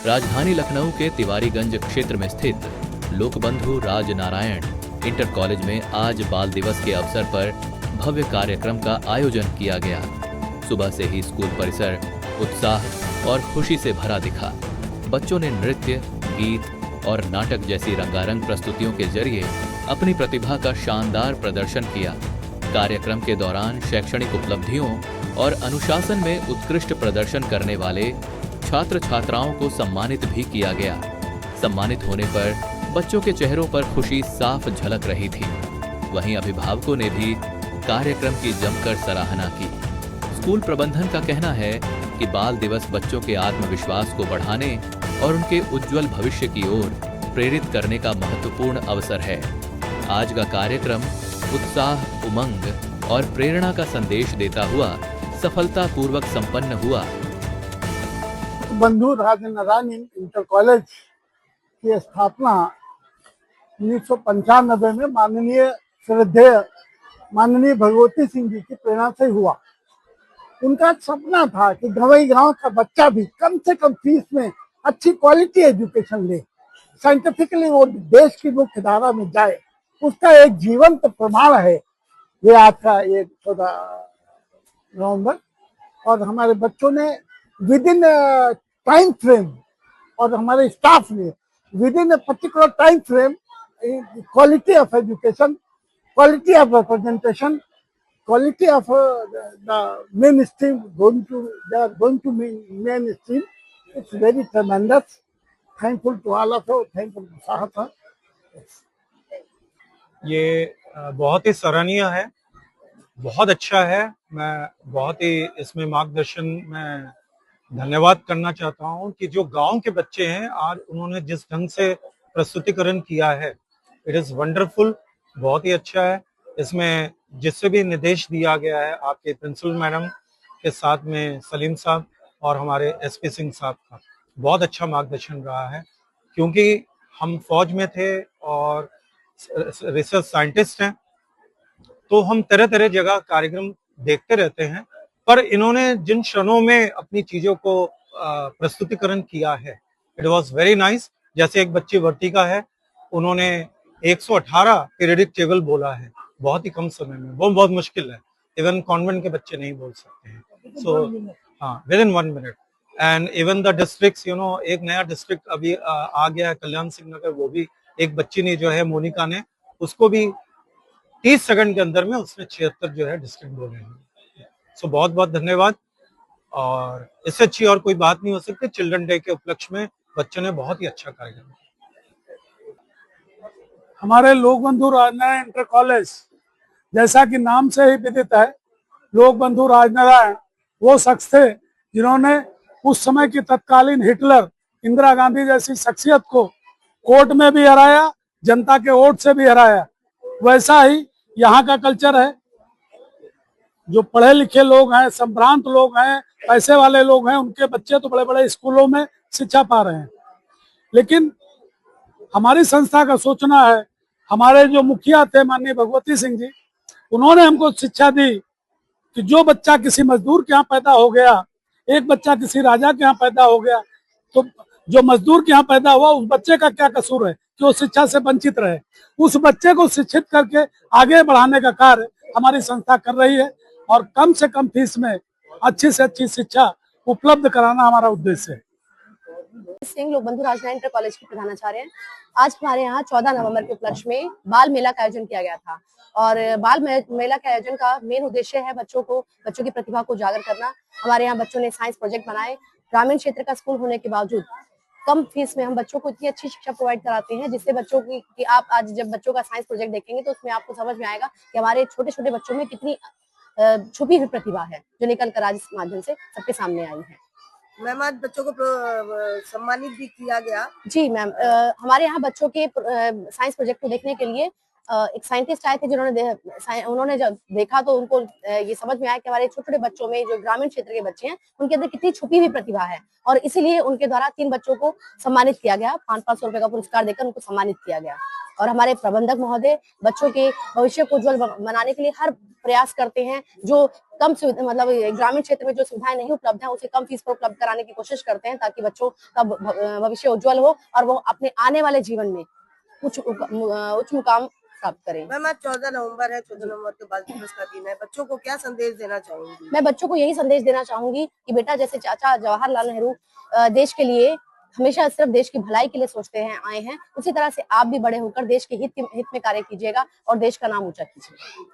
राजधानी लखनऊ के तिवारीगंज क्षेत्र में स्थित लोकबंधु राजनारायण इंटर कॉलेज में आज बाल दिवस के अवसर पर भव्य कार्यक्रम का आयोजन किया गया। सुबह से ही स्कूल परिसर उत्साह और खुशी से भरा दिखा। बच्चों ने नृत्य, गीत और नाटक जैसी रंगारंग प्रस्तुतियों के जरिए अपनी प्रतिभा का शानदार प्रदर्शन किया। कार्यक्रम के दौरान शैक्षणिक उपलब्धियों और अनुशासन में उत्कृष्ट प्रदर्शन करने वाले छात्र छात्राओं को सम्मानित भी किया गया। सम्मानित होने पर बच्चों के चेहरों पर खुशी साफ झलक रही थी। वहीं अभिभावकों ने भी कार्यक्रम की जमकर सराहना की। स्कूल प्रबंधन का कहना है कि बाल दिवस बच्चों के आत्मविश्वास को बढ़ाने और उनके उज्जवल भविष्य की ओर प्रेरित करने का महत्वपूर्ण अवसर है। आज का कार्यक्रम उत्साह, उमंग और प्रेरणा का संदेश देता हुआ सफलतापूर्वक संपन्न हुआ। बंधु राजनारायण इंटर कॉलेज की स्थापना 1995 में माननीय भगवती सिंह जी की प्रेरणा से हुआ। उनका सपना था कि गंवई गांव का बच्चा भी कम से कम फीस में अच्छी क्वालिटी एजुकेशन ले, साइंटिफिकली वो देश की मुख्य धारा में जाए। उसका एक जीवंत प्रमाण है ये आज का ये 14 नवंबर। और हमारे बच्चों ने विद इन टाइम फ्रेम और हमारे स्टाफ ने with in particular time frame quality of education, quality of representation, quality of the mainstream they are going to mainstream. It's very tremendous. Thankful to all of you. Thankful to Sahata. ये बहुत ही सराहनीय है, बहुत अच्छा है। मैं बहुत ही इसमें मार्गदर्शन में धन्यवाद करना चाहता हूँ कि जो गांव के बच्चे हैं आज उन्होंने जिस ढंग से प्रस्तुतिकरण किया है, इट इज वंडरफुल, बहुत ही अच्छा है। इसमें जिससे भी निर्देश दिया गया है आपके प्रिंसिपल मैडम के साथ में सलीम साहब और हमारे एसपी सिंह साहब का बहुत अच्छा मार्गदर्शन रहा है। क्योंकि हम फौज में थे और रिसर्च साइंटिस्ट हैं, तो हम तरह तरह जगह कार्यक्रम देखते रहते हैं, पर इन्होंने जिन क्षणों में अपनी चीजों को प्रस्तुतिकरण किया है, इट वाज वेरी नाइस। जैसे एक बच्ची वर्तिका है, उन्होंने 118 पीरियडिक टेबल बोला है बहुत ही कम समय में। वो बहुत मुश्किल है, इवन कॉन्वेंट के बच्चे नहीं बोल सकते हैं। सो हाँ, with in 1 minute. And even the districts, एक नया डिस्ट्रिक्ट अभी आ गया है, कल्याण सिंह नगर। वो भी एक बच्ची ने जो है, मोनिका ने, उसको भी 30 सेकंड के अंदर में उसने 76 जो है डिस्ट्रिक्ट बोले हैं। सो बहुत बहुत धन्यवाद। और इससे अच्छी और कोई बात नहीं हो सकती। चिल्ड्रन डे के उपलक्ष्य में बच्चों ने बहुत ही अच्छा कार्यक्रम किया। हमारे लोकबंधु राजनारायण इंटर कॉलेज, जैसा कि नाम से ही विदित है, लोकबंधु राजनारायण वो शख्स थे जिन्होंने उस समय की तत्कालीन हिटलर इंदिरा गांधी जैसी शख्सियत को कोर्ट में भी हराया, जनता के वोट से भी हराया। वैसा ही यहाँ का कल्चर है। जो पढ़े लिखे लोग हैं, संभ्रांत लोग हैं, पैसे वाले लोग हैं, उनके बच्चे तो बड़े बड़े स्कूलों में शिक्षा पा रहे हैं। लेकिन हमारी संस्था का सोचना है, हमारे जो मुखिया थे माननीय भगवती सिंह जी, उन्होंने हमको शिक्षा दी कि जो बच्चा किसी मजदूर के यहाँ पैदा हो गया, एक बच्चा किसी राजा के यहाँ पैदा हो गया, तो जो मजदूर के यहाँ पैदा हुआ उस बच्चे का क्या कसूर है कि वो शिक्षा से वंचित रहे। उस बच्चे को शिक्षित करके आगे बढ़ाने का कार्य हमारी संस्था कर रही है और कम से कम फीस में अच्छी से अच्छी शिक्षा उपलब्ध कराना हमारा उद्देश्य है। सिंह, लोकबंधु राजनारायण इंटर कॉलेज के प्रधानाचार्य हैं। आज हमारे यहाँ 14 नवंबर के उपलक्ष्य में बाल मेला का आयोजन किया गया था। और बाल मेला के आयोजन का मेन उद्देश्य है बच्चों की प्रतिभा को उजागर करना। हमारे यहाँ बच्चों ने साइंस प्रोजेक्ट बनाए। ग्रामीण क्षेत्र का स्कूल होने के बावजूद कम फीस में हम बच्चों को इतनी अच्छी शिक्षा प्रोवाइड कराते हैं, जिससे बच्चों की कि आप आज जब बच्चों का साइंस प्रोजेक्ट देखेंगे तो उसमें आपको समझ में आएगा कि हमारे छोटे छोटे बच्चों में कितनी छुपी हुई प्रतिभा है, जो निकल कर आज इस माध्यम से सबके सामने आई है। मैम, आज बच्चों को सम्मानित भी किया गया। जी मैम, हमारे यहाँ बच्चों के साइंस प्रोजेक्ट को देखने के लिए एक साइंटिस्ट आए थे उन्होंने जब देखा तो उनको ये समझ में आया कि हमारे छोटे छोटे बच्चों में जो ग्रामीण क्षेत्र के बच्चे हैं उनके अंदर कितनी छुपी हुई प्रतिभा है, और इसीलिए उनके द्वारा 3 बच्चों को सम्मानित किया गया, 500 रुपए का पुरस्कार देकर उनको सम्मानित किया गया। और हमारे प्रबंधक महोदय बच्चों के भविष्य को उज्जवल बनाने के लिए हर प्रयास करते हैं। जो कम मतलब ग्रामीण क्षेत्र में जो सुविधाएं नहीं उपलब्ध हैं उसे कम फीस पर उपलब्ध कराने की कोशिश करते हैं, ताकि बच्चों का भविष्य उज्जवल हो और वो अपने आने वाले जीवन में उच्च मुकाम प्राप्त करें। मैम आज 14 नवंबर है, 14 नवंबर के बाल दिवस का दिन है, बच्चों को क्या संदेश देना चाहूंगी? मैं बच्चों को यही संदेश देना चाहूंगी कि बेटा, जैसे चाचा जवाहरलाल नेहरू देश के लिए हमेशा सिर्फ देश की भलाई के लिए सोचते हैं आए हैं, उसी तरह से आप भी बड़े होकर देश के हित में कार्य कीजिएगा और देश का नाम ऊंचा कीजिएगा।